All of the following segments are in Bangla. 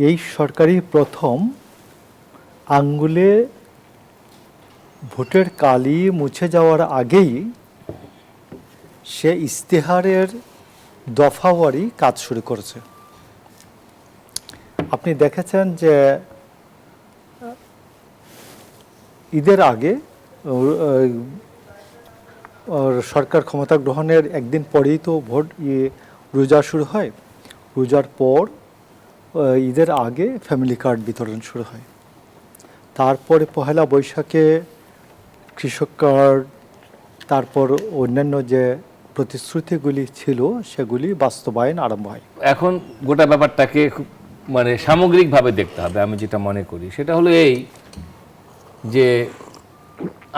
এই সরকারই প্রথম আঙ্গুলে ভোটের কালি মুছে যাওয়ার আগেই সে ইশতেহারের দফাওয়ারি কাজ শুরু করেছে। আপনি দেখেছেন যে ঈদের আগে সরকার ক্ষমতা গ্রহণের একদিন পরেই তো রোজা শুরু হয়। রোজার পর ঈদের আগে ফ্যামিলি কার্ড বিতরণ শুরু হয়। তারপরে পহেলা বৈশাখে কৃষক কার্ড, তারপর অন্যান্য যে প্রতিশ্রুতিগুলি ছিল সেগুলি বাস্তবায়ন আরম্ভ হয়। এখন গোটা ব্যাপারটাকে খুব সামগ্রিকভাবে দেখতে হবে। আমি যেটা মনে করি সেটা হলো এই যে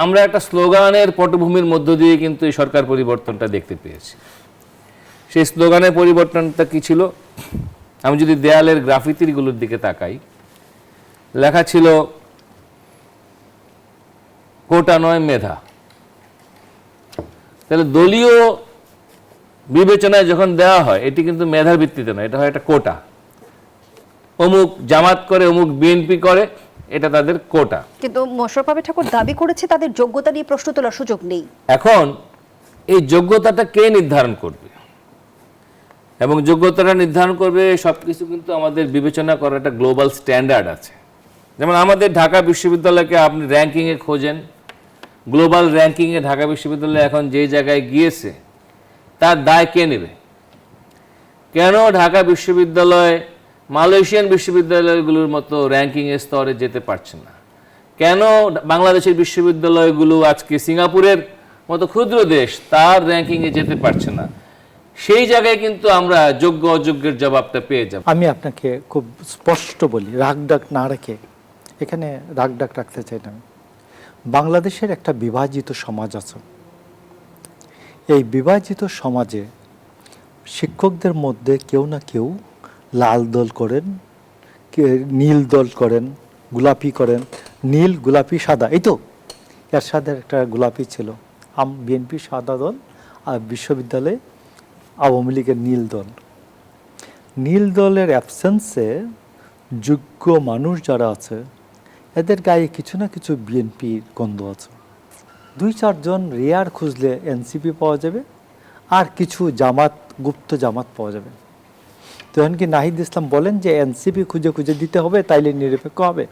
আমরা একটা স্লোগানের পটভূমির মধ্য দিয়ে কিন্তু এই সরকার পরিবর্তনটা দেখতে পেয়েছি। সেই স্লোগানের পরিবর্তনটা কি ছিল? আমি যদি দেয়ালের গ্রাফিতিগুলোর দিকে তাকাই, লেখা ছিল কোটা নয় মেধা। তাহলে দলীয় বিবেচনায় যখন দেওয়া হয় এটি কিন্তু মেধার ভিত্তিতে নয়, এটা হয় একটা কোটা। অমুক জামাত করে, অমুক বিএনপি করে, এটা তাদের কোটা। কিন্তু মোশাররফ হোসেন ঠাকুর দাবি করেছে তাদের যোগ্যতা নিয়ে প্রশ্ন তোলার সুযোগ নেই। এখন এই যোগ্যতাটা কে নির্ধারণ করবে এবং যোগ্যতাটা নির্ধারণ করবে সবকিছু কিন্তু আমাদের বিবেচনা করার একটা গ্লোবাল স্ট্যান্ডার্ড আছে। যেমন আমাদের ঢাকা বিশ্ববিদ্যালয়কে আপনি র্যাঙ্কিংয়ে খোঁজেন, গ্লোবাল র্যাঙ্কিংয়ে ঢাকা বিশ্ববিদ্যালয় এখন যে জায়গায় গিয়েছে তার দায় কে নেবে? কেন ঢাকা বিশ্ববিদ্যালয় মালয়েশিয়ান বিশ্ববিদ্যালয়গুলোর মতো র্যাঙ্কিংয়ের স্তরে যেতে পারছে না? কেন বাংলাদেশের বিশ্ববিদ্যালয়গুলো আজকে সিঙ্গাপুরের মতো ক্ষুদ্র দেশ তার র্যাঙ্কিংয়ে যেতে পারছে না? সেই জায়গায় কিন্তু আমরা যোগ্য অযোগ্যের জবাবটা পেয়ে যাব। আমি আপনাকে খুব স্পষ্ট বলি, রাগডাক না রেখে, এখানে রাগডাক রাখতে চাই না। বাংলাদেশের একটা বিভাজিত সমাজ আছে। এই বিভাজিত সমাজে শিক্ষকদের মধ্যে কেউ না কেউ লাল দল করেন, নীল দল করেন, গোলাপি করেন। নীল, গোলাপি, সাদা, এই তো এরশাদের একটা গোলাপি ছিল, বিএনপি সাদা দল, আর বিশ্ববিদ্যালয়ে আওয়ামী লীগের নীল দল। নীল দলের অ্যাবসেন্সে যোগ্য মানুষ যারা আছে এদের গায়ে কিছু না কিছু বিএনপির গন্ধ আছে। 2-4 জন রেয়ার খুঁজলে এনসিপি পাওয়া যাবে, আর কিছু জামাত, গুপ্ত জামাত পাওয়া যাবে। তখন কি নাহিদ ইসলাম বলেন যে এনসিপি খুঁজে খুঁজে দিতে হবে তাইলে নিরপেক্ষ হবে?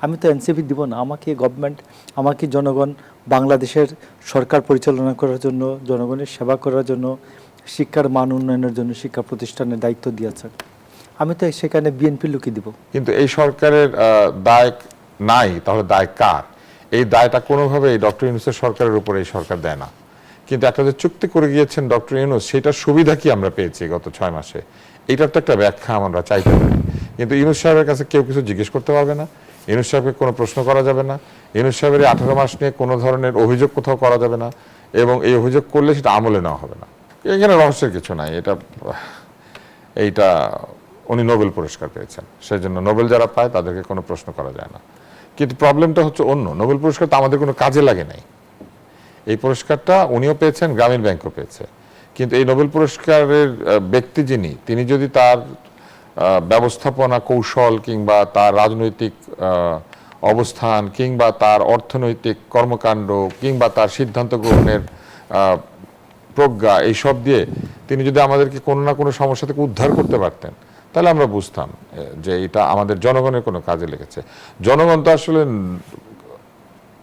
আমি তো এনসিপি দিব না। আমাকে গভর্নমেন্ট, আমাকে জনগণ বাংলাদেশের সরকার পরিচালনা করার জন্য, জনগণের সেবা করার জন্য, শিক্ষার মান উন্নয়নের জন্য শিক্ষা প্রতিষ্ঠানের দায়িত্ব দিয়েছে। আমি তো সেখানে বিএনপি লুকিয়ে দিব। কিন্তু এই সরকারের দায় নাই, তাহলে দায় কার? এই দায়টা কোনোভাবে ডক্টর ইউনূসের সরকারের উপরে এই সরকার দেয় না। কিন্তু একটা যে চুক্তি করে গিয়েছেন ডক্টর ইউনূস, সেটার সুবিধা কি আমরা পেয়েছি গত 6 মাসে? এইটার তো একটা ব্যাখ্যা আমরা চাইতে পারি। কিন্তু ইউনূস সাহেবের কাছে কেউ কিছু জিজ্ঞেস করতে পারবে না, ইউনূস সাহেবকে কোনো প্রশ্ন করা যাবে না, ইউনূস সাহেবের 18 মাস নিয়ে কোনো ধরনের অভিযোগ কোথাও করা যাবে না, এবং এই অভিযোগ করলে সেটা আমলে নেওয়া হবে না। এখানে রহস্যের কিছু নাই। এইটা উনি নোবেল পুরস্কার পেয়েছেন, সেই জন্য নোবেল যারা পায় তাদেরকে কোনো প্রশ্ন করা যায় না। কিন্তু প্রবলেমটা হচ্ছে অন্য। নোবেল পুরস্কার তো আমাদের কোনো কাজে লাগে নাই। এই পুরস্কারটা উনিও পেয়েছেন, গ্রামীণ ব্যাংকও পেয়েছে। কিন্তু এই নোবেল পুরস্কারের ব্যক্তি যিনি, তিনি যদি তার ব্যবস্থাপনা কৌশল কিংবা তার রাজনৈতিক অবস্থান কিংবা তার অর্থনৈতিক কর্মকাণ্ড কিংবা তার সিদ্ধান্ত গ্রহণের প্রজ্ঞা, এইসব দিয়ে তিনি যদি আমাদেরকে কোনো না কোনো সমস্যা থেকে উদ্ধার করতে পারতেন, তাহলে আমরা বুঝতাম যে এটা আমাদের জনগণের কোনো কাজে লেগেছে। জনগণ তো আসলে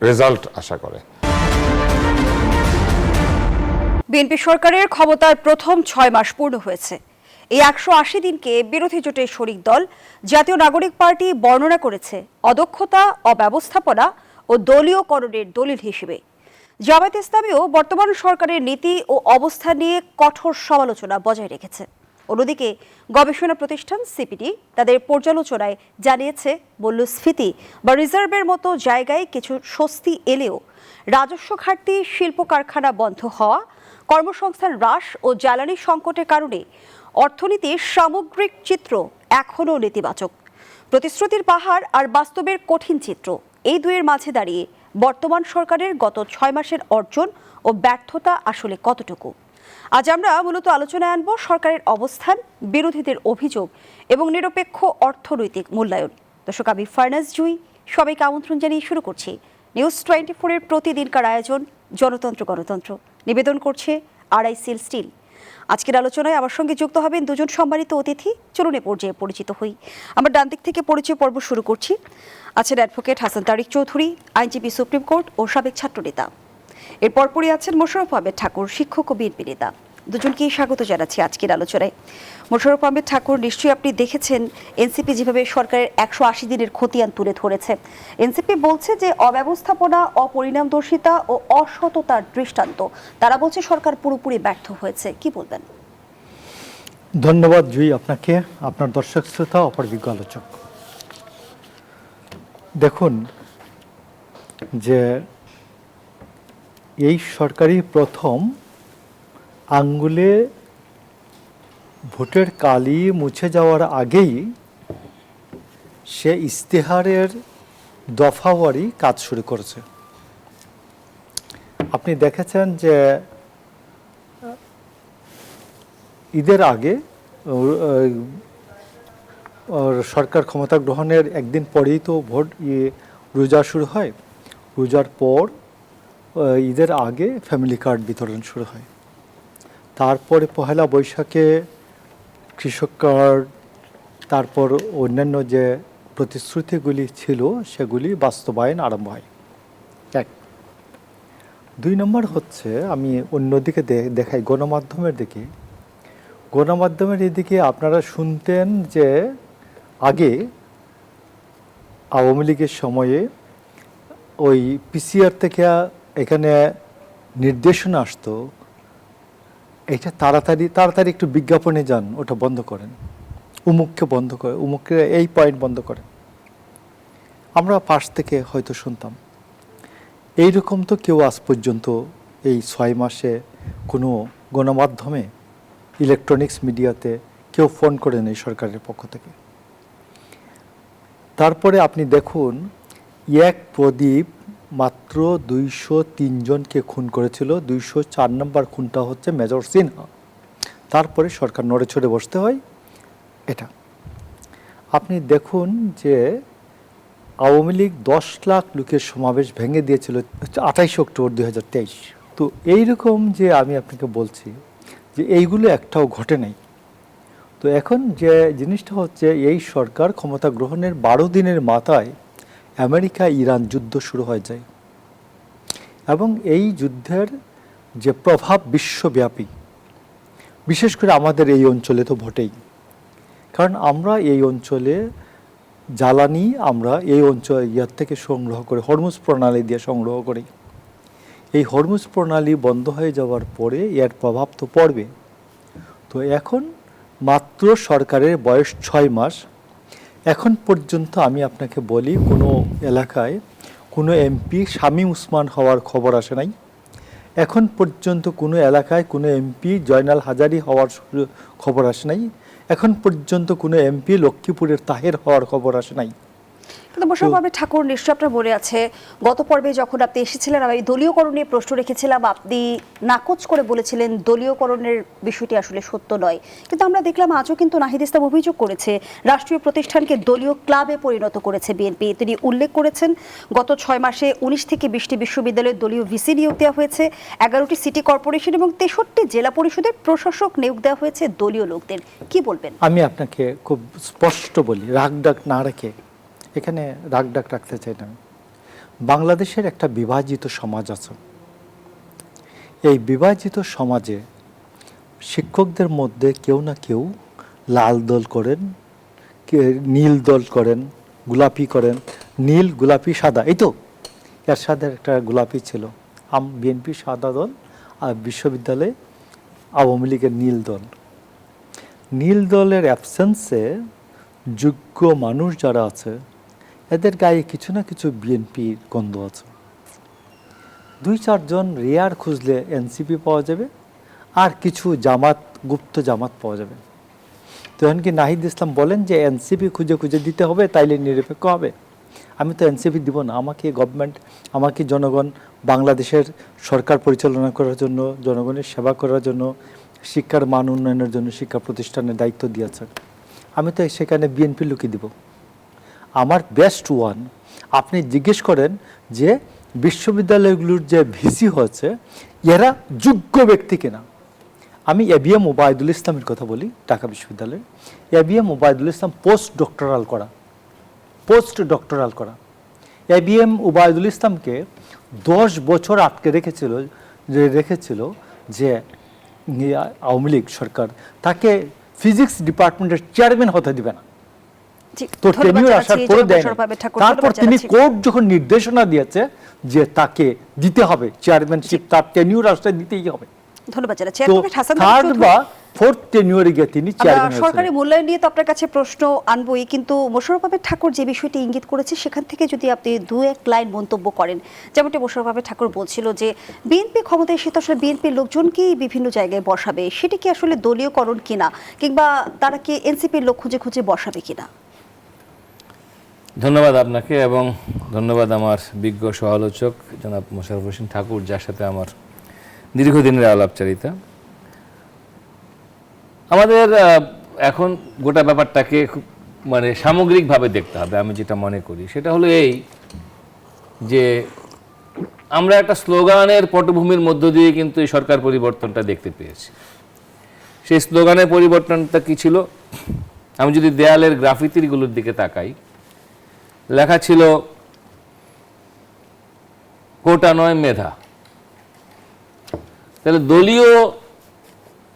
রেজাল্ট আশা করে। বিএনপি সরকারের ক্ষমতার প্রথম 6 মাস পূর্ণ হয়েছে। এই 180 দিনকে বিরোধী জোটের শরিক দল জাতীয় নাগরিক পার্টি বর্ণনা করেছে অদক্ষতা, অব্যবস্থাপনা ও দলীয়করণের দলিল হিসেবে। জামায়াতে ইসলামীও বর্তমান সরকারের নীতি ও অবস্থান নিয়ে কঠোর সমালোচনা বজায় রেখেছে। অন্যদিকে গবেষণা প্রতিষ্ঠান সিপিডি তাদের পর্যালোচনায় জানিয়েছে মূল্যস্ফীতি বা রিজার্ভের মতো জায়গায় কিছু স্বস্তি এলেও রাজস্ব ঘাটতি, শিল্প কারখানা বন্ধ হওয়া, কর্মসংস্থান হ্রাস ও জ্বালানি সংকটের কারণে অর্থনীতির সামগ্রিক চিত্র এখনও নেতিবাচক। প্রতিশ্রুতির পাহাড় আর বাস্তবের কঠিন চিত্র, এই দুয়ের মাঝে দাঁড়িয়ে বর্তমান সরকারের গত 6 মাসের অর্জন ও ব্যর্থতা আসলে কতটুকু? আজ আমরা মূলত আলোচনায় আনব সরকারের অবস্থান, বিরোধীদের অভিযোগ এবং নিরপেক্ষ অর্থনৈতিক মূল্যায়ন। দর্শক, আমি ফারনাজ জুই, সবাইকে আমন্ত্রণ জানিয়ে শুরু করছি নিউজ 24-এর প্রতিদিনকার আয়োজন জনতন্ত্র গণতন্ত্র। নিবেদন করছে আরআইসিএল স্টিল। আজকের আলোচনায় আমার সঙ্গে যুক্ত হবেন দুজন সম্মানিত অতিথি। চলুন এ পর্যায়ে পরিচিত হই। আমরা ডান দিক থেকে পরিচয় পর্ব শুরু করছি। আছেন অ্যাডভোকেট হাসান তারিক চৌধুরী, আইনজীবী, সুপ্রিম কোর্ট ও সাবেক ছাত্রনেতা। এরপর পরই আছেন মোশাররফ আহমেদ ঠাকুর, শিক্ষক ও বিএনপি নেতা। দুজনকেই স্বাগত জানাচ্ছি আজকের আলোচনায়। মোশাররফ আহমেদ ঠাকুর, নিশ্চয়ই আপনি দেখেছেন এনসিপি যেভাবে সরকারের 180 দিনের খতিয়ান তুলে ধরেছে। এনসিপি বলছে যে অব্যবস্থাপনা, অপরিণামদর্শিতা ও অসততার দৃষ্টান্ত। তারা বলছে সরকার পুরোপুরি ব্যর্থ হয়েছে। কি বলবেন? ধন্যবাদ জুই আপনাকে, আপনার দর্শক শ্রোতা, অপরবিজ্ঞ আলোচক। দেখুন যে এই সরকারই প্রথম আঙ্গুলে ভোটের কালি মুছে যাওয়ার আগেই সে ইস্তেহারের দফাওয়ারি কাজ শুরু করেছে। আপনি দেখেছেন যে ঈদের আগে সরকার ক্ষমতা গ্রহণের একদিন পরেই তো রোজা শুরু হয়। রোজার পর ঈদের আগে ফ্যামিলি কার্ড বিতরণ শুরু হয়। তারপরে পহেলা বৈশাখে কৃষক কার্ড, তারপর অন্যান্য যে প্রতিশ্রুতিগুলি ছিল সেগুলি বাস্তবায়ন আরম্ভ হয়। এক। 2 নম্বর হচ্ছে, আমি অন্যদিকে দেখাই গণমাধ্যমের দিকে। গণমাধ্যমের এদিকে আপনারা শুনতেন যে আগে আওয়ামী লীগের সময়ে ওই পিসিআর থেকে এখানে নির্দেশনা আসতো, এটা তাড়াতাড়ি একটু বিজ্ঞাপনে যান, ওটা বন্ধ করেন, উমুককে বন্ধ করে, উমুককে এই পয়েন্ট বন্ধ করেন। আমরা পাশ থেকে হয়তো শুনতাম। এইরকম তো কেউ আজ পর্যন্ত এই 6 মাসে কোনো গণমাধ্যমে, ইলেকট্রনিক্স মিডিয়াতে কেউ ফোন করেন এই সরকারের পক্ষ থেকে। তারপরে আপনি দেখুন, এক প্রদীপ মাত্র 203 জনকে খুন করেছিল। 204 নম্বর খুনটা হচ্ছে মেজর সিনহা। তারপরে সরকার নড়ে চড়ে বসতে হয়। এটা আপনি দেখুন যে আওয়ামী লীগ 10 লাখ লোকের সমাবেশ ভেঙে দিয়েছিল 28 অক্টোবর 2023। তো এইরকম যে আমি আপনাকে বলছি যে এইগুলো একটাও ঘটে নাই। তো এখন যে জিনিসটা হচ্ছে, এই সরকার ক্ষমতা গ্রহণের 12 দিনের মাথায় আমেরিকা ইরান যুদ্ধ শুরু হয়ে যায় এবং এই যুদ্ধের যে প্রভাব বিশ্বব্যাপী, বিশেষ করে আমাদের এই অঞ্চলে তো বটেই। কারণ আমরা এই অঞ্চলে জ্বালানি আমরা এই অঞ্চল ইয়ার থেকে সংগ্রহ করে, হরমুজ প্রণালী দিয়ে সংগ্রহ করি। এই হরমুজ প্রণালী বন্ধ হয়ে যাওয়ার পরে এর প্রভাব তো পড়বে। তো এখন মাত্র সরকারের বয়স 6 মাস। এখন পর্যন্ত আমি আপনাকে বলি, কোনো এলাকায় কোনো এমপি শামীম ওসমান হওয়ার খবর আসে নাই। এখন পর্যন্ত কোনো এলাকায় কোনো এমপি জয়নাল হাজারি হওয়ার খবর আসে নাই। এখন পর্যন্ত কোনো এমপি লক্ষ্মীপুরের তাহের হওয়ার খবর আসে নাই। কিন্তু মোশাররফ আহমেদ ঠাকুর, নিশ্চয় আপনার মনে আছে গত পর্বে যখন আপনি এসেছিলেন, আমি দলীয়করণ নিয়ে প্রশ্ন রেখেছিলাম, আপনি নাকচ করে বলেছিলেন দলীয়করণের বিষয়টি আসলে সত্য নয়। কিন্তু আমরা দেখলাম আজও কিন্তু নাহিদ ইসলাম অভিযোগ করেছে রাষ্ট্রীয় প্রতিষ্ঠানকে দলীয় ক্লাবে পরিণত করেছে বিএনপি। তিনি উল্লেখ করেছেন গত 6 মাসে 19 থেকে 20টি বিশ্ববিদ্যালয়ে দলীয় ভিসি নিয়োগ দেওয়া হয়েছে, 11টি সিটি কর্পোরেশন এবং 63টি জেলা পরিষদের প্রশাসক নিয়োগ দেওয়া হয়েছে দলীয় লোকদের। কি বলবেন? আমি আপনাকে খুব স্পষ্ট বলি, রাগডাক না রেখে, এখানে রাগডাক রাখতে চাই না। বাংলাদেশের একটা বিভাজিত সমাজ আছে। এই বিভাজিত সমাজে শিক্ষকদের মধ্যে কেউ না কেউ লাল দল করেন, নীল দল করেন, গোলাপি করেন। নীল, গোলাপি, সাদা, এই তো এর সাথে একটা গোলাপি ছিল। বিএনপি সাদা দল, আর বিশ্ববিদ্যালয়ে আওয়ামী লীগের নীল দল। নীল দলের অ্যাবসেন্সে যোগ্য মানুষ যারা আছে এদের গায়ে কিছু না কিছু বিএনপির গন্ধ আছে। 2-4 জন রেয়ার খুঁজলে এনসিপি পাওয়া যাবে, আর কিছু জামাত, গুপ্ত জামাত পাওয়া যাবে। তো এখন কি নাহিদ ইসলাম বলেন যে এনসিপি খুঁজে খুঁজে দিতে হবে, তাইলে নিরপেক্ষ হবে? আমি তো এনসিপি দিব না। আমাকে গভর্নমেন্ট, আমাকে জনগণ বাংলাদেশের সরকার পরিচালনা করার জন্য, জনগণের সেবা করার জন্য, শিক্ষার মান উন্নয়নের জন্য শিক্ষা প্রতিষ্ঠানের দায়িত্ব দিয়েছে। আমি তো সেখানে বিএনপি লোকই দিব। আমার বেস্ট ওয়ান, আপনি জিজ্ঞেস করেন যে বিশ্ববিদ্যালয়গুলোর যে ভিসি হয়েছে এরা যোগ্য ব্যক্তি কিনা। আমি এবিএম ওবায়দুল ইসলামের কথা বলি, ঢাকা বিশ্ববিদ্যালয়ে। এবিএম ওবায়দুল ইসলাম পোস্ট ডক্টরাল করা। এবিএম ওবায়দুল ইসলামকে 10 বছর আটকে রেখেছিল যে আওয়ামী লীগ সরকার তাকে ফিজিক্স ডিপার্টমেন্টের চেয়ারম্যান হতে দিবে না। জি, তো ধন্যবাদ টেনিউর জানাচ্ছি আসার পরে দেয় জনবসর পাবে ঠাকুর, তারপর ধন্যবাদ তিনি জানাচ্ছি। কোর্ট যখন নির্দেশনা দিয়েছে যে তাকে দিতে হবে চেয়ারম্যানশিপ, তার টেনিউর আসলে দিতেই হবে। ধন্যবাদ জানাচ্ছি। তো অ্যাডভোকেট হাসান থার্ড চৌধুরী, বা ফোর্থ টেনিউরে গিয়ে তিনি আমরা চেয়ারম্যান সরকারি হয়েছিলেন। মূল্যায়ন নিয়ে তো আপনার কাছে প্রশ্ন আনবই, কিন্তু মোশাররফ আহমেদ ঠাকুর যে বিষয়টি ইঙ্গিত করেছে সেখান থেকে যদি আপনি 2-1 লাইন মন্তব্য করেন। যেমনটি মোশাররফ আহমেদ ঠাকুর বলছিল যে বিএনপি ক্ষমতায় এসে তো আসলে বিএনপির লোকজনকেই বিভিন্ন জায়গায় বসাবে, সেটি কি আসলে দলীয়করণ কিনা, কিংবা তারা কি এনসিপির লোক খুঁজে খুঁজে বসাবে কিনা? ধন্যবাদ আপনাকে এবং ধন্যবাদ আমার বিজ্ঞ সমালোচক জনাব মোশাররফ হোসেন ঠাকুর, যার সাথে আমার দীর্ঘদিনের আলাপচারিতা। আমাদের এখন গোটা ব্যাপারটাকে খুব সামগ্রিকভাবে দেখতে হবে। আমি যেটা মনে করি সেটা হলো এই যে আমরা একটা স্লোগানের পটভূমির মধ্য দিয়ে কিন্তু এই সরকার পরিবর্তনটা দেখতে পেয়েছি। সেই স্লোগানের পরিবর্তনটা কি ছিল? আমি যদি দেয়ালের গ্রাফিতিগুলোর দিকে তাকাই, লেখা ছিল কোটা নয় মেধা। তাহলে দলীয়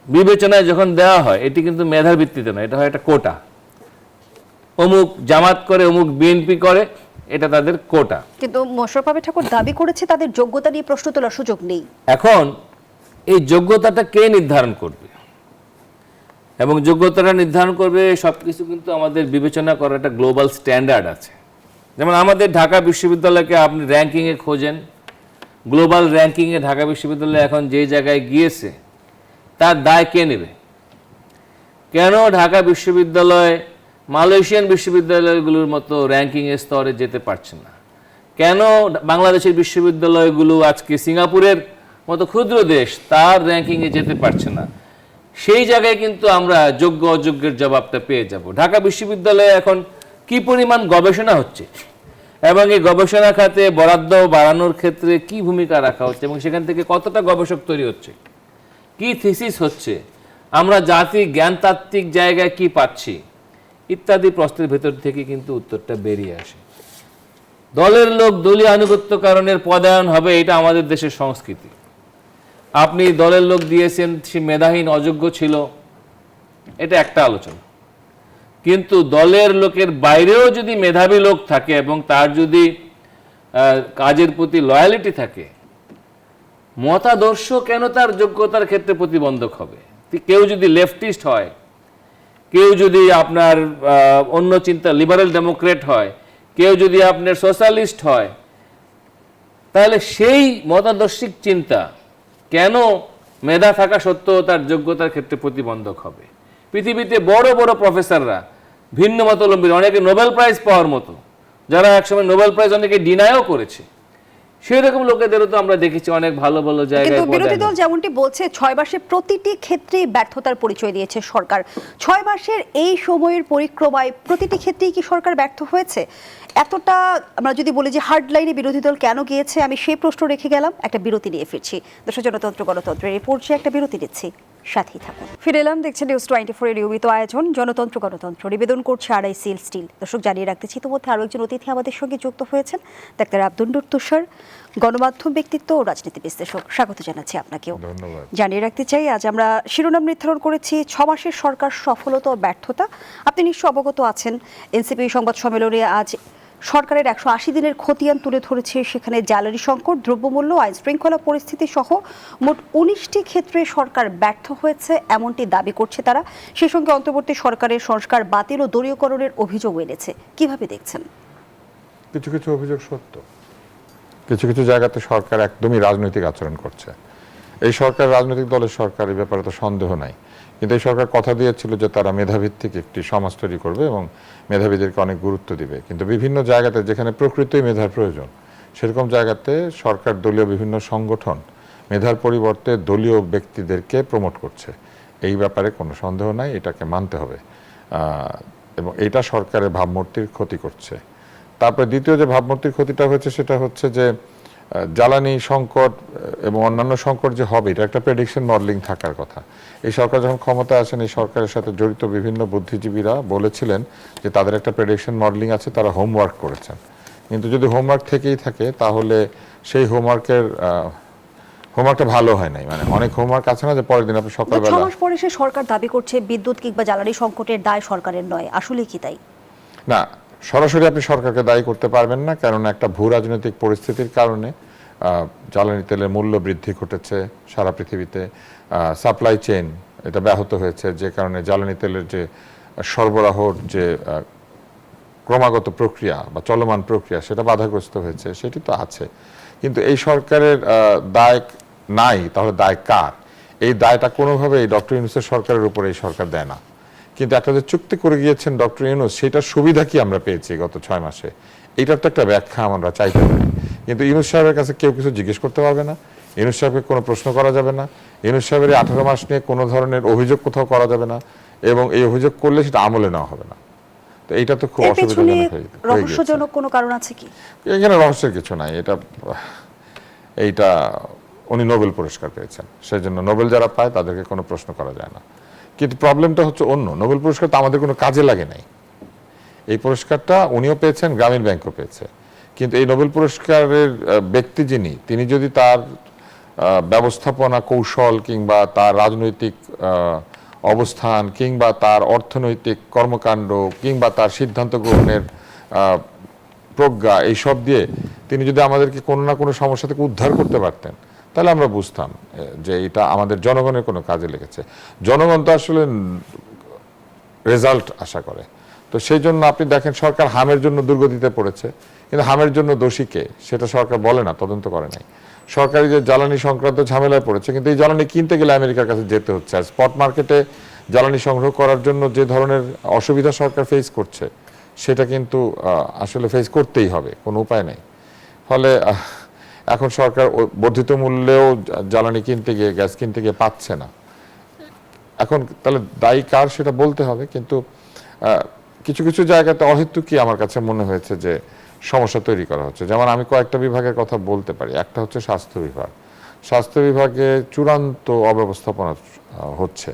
বিবেচনায় যখন দেওয়া হয় এটি কিন্তু মেধার ভিত্তিতে নয়, এটা হয় একটা কোটা। অমুক জামাত করে, অমুক বিএনপি করে, এটা তাদের কোটা। কিন্তু মোশাররফ আহমেদ ঠাকুর দাবি করেছে তাদের যোগ্যতা নিয়ে প্রশ্ন তোলার সুযোগ নেই। এখন এই যোগ্যতাটা কে নির্ধারণ করবে এবং যোগ্যতাটা নির্ধারণ করবে সবকিছু কিন্তু আমাদের বিবেচনা করার একটা গ্লোবাল স্ট্যান্ডার্ড আছে। যেমন আমাদের ঢাকা বিশ্ববিদ্যালয়কে আপনি র্যাঙ্কিংয়ে খোঁজেন, গ্লোবাল র্যাঙ্কিংয়ে ঢাকা বিশ্ববিদ্যালয় এখন যে জায়গায় গিয়েছে তার দায় কে নেবে? কেন ঢাকা বিশ্ববিদ্যালয় মালয়েশিয়ান বিশ্ববিদ্যালয়গুলোর মতো র্যাঙ্কিংয়ের স্তরে যেতে পারছে না? কেন বাংলাদেশের বিশ্ববিদ্যালয়গুলো আজকে সিঙ্গাপুরের মতো ক্ষুদ্র দেশ তার র্যাঙ্কিংয়ে যেতে পারছে না? সেই জায়গায় কিন্তু আমরা যোগ্য অযোগ্যের জবাবটা পেয়ে যাব। ঢাকা বিশ্ববিদ্যালয়ে এখন কি পরিমাণ গবেষণা হচ্ছে এবং এই গবেষণা খাতে বরাদ্দ বাড়ানোর ক্ষেত্রে কি ভূমিকা রাখা হচ্ছে এবং সেখান থেকে কতটা গবেষক তৈরি হচ্ছে, কি থিসিস হচ্ছে, আমরা জাতি জ্ঞানতাত্ত্বিক জায়গায় কি পাচ্ছি ইত্যাদি প্রশ্নের ভেতর থেকে কিন্তু উত্তরটা বেরিয়ে আসে। দলের লোক দলীয় আনুগত্য কারণের পদায়ন হবে, এটা আমাদের দেশের সংস্কৃতি। আপনি দলের লোক দিয়েছেন, সে মেধাহীন অযোগ্য ছিল, এটা একটা আলোচনা। কিন্তু দলের লোকের বাইরেও যদি মেধাবী লোক থাকে এবং তার যদি কাজের প্রতি লয়ালিটি থাকে, মতাদর্শ কেন তার যোগ্যতার ক্ষেত্রে প্রতিবন্ধক হবে? কেউ যদি লেফটিস্ট হয়, কেউ যদি আপনার অন্য চিন্তা লিবারেল ডেমোক্রেট হয়, কেউ যদি আপনার সোশ্যালিস্ট হয়, তাহলে সেই মতাদর্শিক চিন্তা কেন মেধা থাকা সত্ত্বেও তার যোগ্যতার ক্ষেত্রে প্রতিবন্ধক হবে? পৃথিবীতে বড় বড় প্রফেসররা ভিন্ন মতলম্বী, অনেকে নোবেল প্রাইজ পাওয়ার মতো, যারা একসময় নোবেল প্রাইজ অনেকে ডিনায়ও করেছে, সেই রকম লোকেদেরও তো আমরা দেখেছি অনেক ভালো ভালো জায়গায়। কিন্তু বিরোধী দল যেমনটি বলছে 6 মাসে প্রতিটি ক্ষেত্রেই ব্যর্থতার পরিচয় দিয়েছে সরকার। 6 মাসের এই সময়ের পরিক্রমায় প্রতিটি ক্ষেত্রেই কি সরকার ব্যর্থ হয়েছে? এতটা আমরা যদি বলি যে হার্ড লাইনে বিরোধী দল কেন গিয়েছে, আমি সেই প্রশ্ন রেখে গেলাম। একটা বিরতি নিয়ে ফিরছি। দেশের জনতন্ত্র গণতন্ত্রের এই পর্যায়ে একটা বিরতি নিচ্ছি, সাথেই থাকুন। ফিরে এলাম, দেখছেন নিউজ 24 এর নিয়মিত আয়োজন জনতন্ত্র গণতন্ত্র। নিবেদন করছে আড়াই সিল স্টিল। দর্শক, জানিয়ে রাখতেছি ইতিমধ্যে আরও একজন অতিথি আমাদের সঙ্গে যুক্ত হয়েছেন, ডাক্তার আব্দুল নূর তুষার, গণমাধ্যম ব্যক্তিত্ব ও রাজনীতি বিশ্লেষক। স্বাগত জানাচ্ছি আপনাকেও। ধন্যবাদ। জানিয়ে রাখতে চাই, আজ আমরা শিরোনাম নির্ধারণ করেছি 6 মাসের সরকার সফলতা ও ব্যর্থতা। আপনি নিশ্চয় অবগত আছেন, এনসিপি সংবাদ সম্মেলনে আজ সরকারের 180 দিনের খতিয়ান তুলে ধরেছে। সেখানে জ্বালানি সংকট, দ্রব্যমূল্য, আইন শৃঙ্খলা পরিস্থিতি সহ মোট 19টি ক্ষেত্রে সরকার ব্যর্থ হয়েছে এমনটি দাবি করছে তারা। সেই সঙ্গে অন্তর্বর্তী সরকারের সংস্কার বাতিল ও দলীয়করণের অভিযোগ এনেছে। কিভাবে দেখছেন? কিছু কিছু অভিযোগ সত্য, কিছু কিছু জায়গাতে সরকার একদমই রাজনৈতিক আচরণ করছে। এই সরকার রাজনৈতিক দলের সরকার, এই ব্যাপারে তো সন্দেহ নাই। কিন্তু এই সরকার কথা দিয়েছিল যে তারা মেধাভিত্তিক একটি সমাজ তৈরি করবে এবং মেধাবীদেরকে অনেক গুরুত্ব দিবে, কিন্তু বিভিন্ন জায়গাতে যেখানে প্রকৃতই মেধার প্রয়োজন সেরকম জায়গাতে সরকার দলীয় বিভিন্ন সংগঠন মেধার পরিবর্তে দলীয় ব্যক্তিদেরকে প্রমোট করছে। এই ব্যাপারে কোনো সন্দেহ নাই, এটাকে মানতে হবে এবং এইটা সরকারের ভাবমূর্তির ক্ষতি করছে। তারপরে দ্বিতীয় যে ভাবমূর্তির ক্ষতিটা হচ্ছে সেটা হচ্ছে যে জ্বালানি সংকট এবং অন্যান্য সংকট যে হবে এটা একটা প্রেডিকশন মডেলিং থাকার কথা। এই সরকার যখন ক্ষমতায় আসেন এই সরকারের সাথে জড়িত বিভিন্ন বুদ্ধিজীবীরা বলেছিলেন যে তাদের একটা প্রেডিকশন মডেলিং আছে, তারা হোমওয়ার্ক করেছেন। কিন্তু যদি হোমওয়ার্ক থেকেই থাকে তাহলে সেই হোমওয়ার্কটা ভালো হয় নাই, মানে অনেক হোমওয়ার্ক আছে না যে পরের দিন আপনি 6 সকালবেলা। মাস পরে সে সরকার দাবি করছে বিদ্যুৎ কিংবা জ্বালানি সংকটের দায় সরকারের নয়, আসলে কি তাই? না, সরাসরি আপনি সরকারকে দায়ী করতে পারবেন না, কারণ একটা ভূ রাজনৈতিক পরিস্থিতির কারণে জ্বালানি তেলের মূল্য বৃদ্ধি ঘটেছে সারা পৃথিবীতে, সাপ্লাই চেইন এটা ব্যাহত হয়েছে, যে কারণে জ্বালানি তেলের যে সরবরাহর যে ক্রমাগত প্রক্রিয়া বা চলমান প্রক্রিয়া সেটা বাধাগ্রস্ত হয়েছে, সেটি তো আছে। কিন্তু এই সরকারের দায় নাই, তাহলে দায় কার? এই দায়টা কোনোভাবেই ডক্টর ইউনূসের সরকারের উপরে এই সরকার দেয় না। কিন্তু একটা যে চুক্তি করে গিয়েছেন ডক্টর ইউনূস, সেটার সুবিধা কি আমরা পেয়েছি গত 6 মাসে? এইটার তো একটা ব্যাখ্যা আমরা চাইতে পারি। কিন্তু ইউনূস সাহেবের কাছে কেউ কিছু জিজ্ঞেস করতে পারবে না, ইউনূস সাহেবকে কোনো প্রশ্ন করা যাবে না, ইউনূস সাহেবের 18 মাস নিয়ে কোনো ধরনের অভিযোগ কোথাও করা যাবে না, এবং এই অভিযোগ করলে সেটা আমলে নেওয়া হবে না। তো এইটা তো খুব এর পেছনে অসুবিধাজনক হয়ে গেছে। রহস্যজনক কোনো কারণ আছে কি? এখানে রহস্যের কিছু নাই। এইটা উনি নোবেল পুরস্কার পেয়েছেন, সেই জন্য নোবেল যারা পায় তাদেরকে কোনো প্রশ্ন করা যায় না। কিন্তু প্রবলেমটা হচ্ছে অন্য, নোবেল পুরস্কার তো আমাদের কোনো কাজে লাগে নাই। এই পুরস্কারটা উনিও পেয়েছেন, গ্রামীণ ব্যাংকও পেয়েছে। কিন্তু এই নোবেল পুরস্কারের ব্যক্তি যিনি, তিনি যদি তার ব্যবস্থাপনা কৌশল কিংবা তার রাজনৈতিক অবস্থান কিংবা তার অর্থনৈতিক কর্মকাণ্ড কিংবা তার সিদ্ধান্ত গ্রহণের প্রজ্ঞা এইসব দিয়ে তিনি যদি আমাদেরকে কোনো না কোনো সমস্যা থেকে উদ্ধার করতে পারতেন, তাহলে আমরা বুঝতাম যে এটা আমাদের জনগণের কোনো কাজে লেগেছে। জনগণ তো আসলে রেজাল্ট আশা করে। তো সেই জন্য আপনি দেখেন সরকার হামের জন্য দুর্গতিতে পড়েছে, কিন্তু হামের জন্য দোষী কে সেটা সরকার বলে না, তদন্ত করে নাই। সরকারি যে জ্বালানি সংক্রান্ত ঝামেলায় পড়েছে, কিন্তু এই জ্বালানি কিনতে গেলে আমেরিকার কাছে যেতে হচ্ছে। আর স্পট মার্কেটে জ্বালানি সংগ্রহ করার জন্য যে ধরনের অসুবিধা সরকার ফেস করছে সেটা কিন্তু আসলে ফেস করতেই হবে, কোনো উপায় নেই। ফলে এখন সরকার বর্ধিত মূল্যেও জ্বালানি কিনতে গিয়ে, গ্যাস কিনতে গিয়ে পাচ্ছে না। এখন তাহলে দায়ী কার সেটা বলতে হবে। কিন্তু কিছু কিছু জায়গাতে অহেতুকই আমার কাছে মনে হয়েছে যে সমস্যা তৈরি করা হচ্ছে। যেমন আমি কয়েকটা বিভাগের কথা বলতে পারি। একটা হচ্ছে স্বাস্থ্য বিভাগ। স্বাস্থ্য বিভাগে চূড়ান্ত অব্যবস্থাপনা হচ্ছে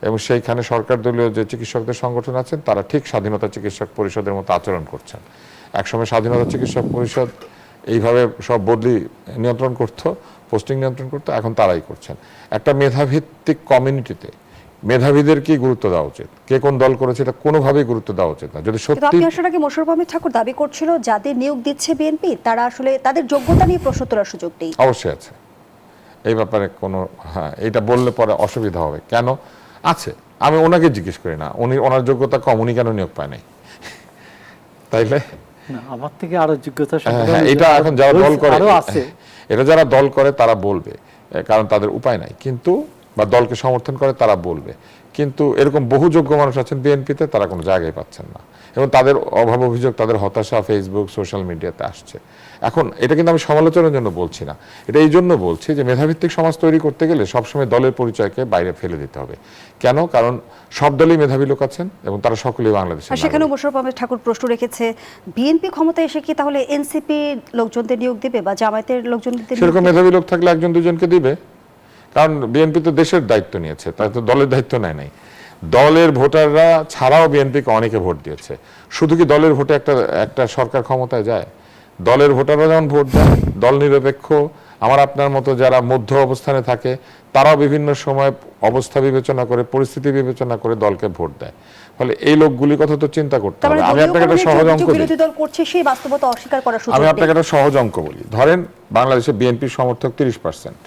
এবং সেইখানে সরকার দলীয় যে চিকিৎসকদের সংগঠন আছেন তারা ঠিক স্বাধীনতা চিকিৎসক পরিষদের মতো আচরণ করছেন। একসময় স্বাধীনতা চিকিৎসক পরিষদ এইভাবে সব বদলি নিয়ন্ত্রণ করতো, পোস্টিং নিয়ন্ত্রণ করতো, এখন তারাই করছেন। একটা মেধাভিত্তিক কমিউনিটিতে মেধাবীদের কি গুরুত্ব দেওয়া উচিত, কে কোন দল করেছে এটা কোনোভাবেই গুরুত্ব দেওয়া উচিত না। যদি সত্যি আপনি আসলে কি মোশাররফ আহমেদ ঠাকুর দাবি করছিল যাদের নিয়োগ দিচ্ছে বিএনপি তারা আসলে তাদের যোগ্যতা নিয়ে প্রশ্ন তোলার সুযোগ নেই? অবশ্যই আছে এই ব্যাপারে কোনো, হ্যাঁ, এটা বললে পরে অসুবিধা হবে। কেন আছে আমি ওনাকে জিজ্ঞেস করি না, ওনার যোগ্যতা কম, উনি কেন নিয়োগ পায় নাই? তাইলে না, আমার থেকে আরো যোগ্যতা এটা এখন যারা দল করে, আছে, এটা যারা দল করে তারা বলবে, কারণ তাদের উপায় নাই। কিন্তু বা দলকে সমর্থন করে তারা বলবে। কিন্তু এরকম বহু যোগ্য মানুষ আছেন বিএনপিতে, তারা কোনো জায়গায় পাচ্ছেন না এবং তাদের অভাব অভিযোগ, তাদের হতাশা ফেসবুক সোশ্যাল মিডিয়াতে আসছে। এখন এটা কিন্তু আমি সমালোচনার জন্য বলছি না, এটা এই জন্য বলছি যে মেধাভিত্তিক সমাজ তৈরি করতে গেলে সবসময় দলের পরিচয়কে বাইরে ফেলে দিতে হবে। কেন? কারণ সব দলেই মেধাবী লোক আছেন এবং তারা সকলেই বাংলাদেশের আর সেখানে মোশাররফ আহমেদ ঠাকুর প্রশ্ন রেখেছে বিএনপি ক্ষমতায় এসে কি তাহলে এনসিপি লোকজনদের নিয়োগ দিবে বা জামায়াতের লোকজনদের? সেরকম মেধাবী লোক থাকলে একজন দুজনকে দিবে, কারণ বিএনপি তো দেশের দায়িত্ব নিয়েছে, তাই তো দলের দায়িত্ব নেয় নাই। দলের ভোটাররা ছাড়াও বিএনপিকে অনেকে ভোট দিয়েছে। শুধু কি দলের ভোটে একটা সরকার ক্ষমতায় যায়? দলের ভোটাররা যেমন ভোট দেয়, দল নিরপেক্ষ আমার আপনার মতো যারা মধ্য অবস্থানে থাকে তারাও বিভিন্ন সময় অবস্থা বিবেচনা করে, পরিস্থিতি বিবেচনা করে দলকে ভোট দেয়। ফলে এই লোকগুলির কথা তো চিন্তা করতে হবে। আমি আপনাকে একটা সহজ অঙ্ক দিই, বিরোধী দল করছে সেই বাস্তবতা অস্বীকার করার সুযোগ আমি নেই। আপনাকে একটা সহজ অঙ্ক বলি। ধরেন বাংলাদেশে বিএনপির সমর্থক 30%,